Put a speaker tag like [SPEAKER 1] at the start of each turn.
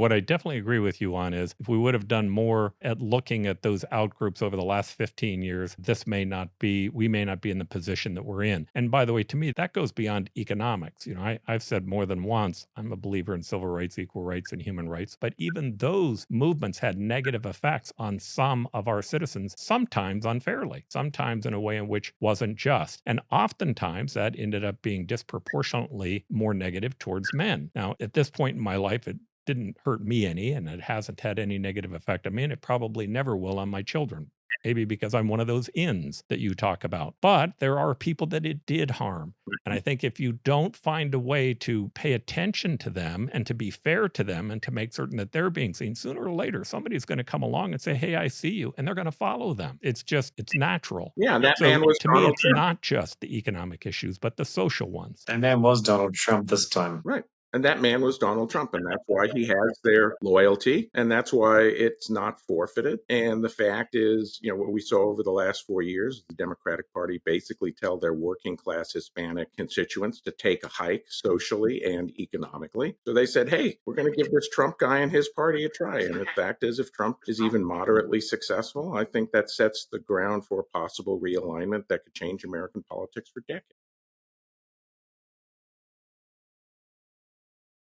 [SPEAKER 1] What I definitely agree with you on is if we would have done more at looking at those outgroups over the last 15 years, we may not be in the position that we're in. And by the way, to me, that goes beyond economics. I've said more than once, I'm a believer in civil rights, equal rights, and human rights. But even those movements had negative effects on some of our citizens, sometimes unfairly, sometimes in a way in which wasn't just. And oftentimes that ended up being disproportionately more negative towards men. Now, at this point in my life, it didn't hurt me any, and it hasn't had any negative effect on me, and it probably never will on my children. Maybe because I'm one of those ins that you talk about. But there are people that it did harm. And I think if you don't find a way to pay attention to them and to be fair to them and to make certain that they're being seen, sooner or later, somebody's going to come along and say, "Hey, I see you." And they're going to follow them. It's natural.
[SPEAKER 2] Yeah, that
[SPEAKER 1] So
[SPEAKER 2] man was
[SPEAKER 1] to me,
[SPEAKER 2] Donald
[SPEAKER 1] it's
[SPEAKER 2] Trump.
[SPEAKER 1] not just the economic issues, but the social ones.
[SPEAKER 3] And that was Donald Trump this time.
[SPEAKER 2] Right. And that man was Donald Trump, and that's why he has their loyalty, and that's why it's not forfeited. And the fact is, what we saw over the last 4 years, the Democratic Party basically tell their working class Hispanic constituents to take a hike socially and economically. So they said, hey, we're going to give this Trump guy and his party a try. And the fact is, if Trump is even moderately successful, I think that sets the ground for a possible realignment that could change American politics for decades.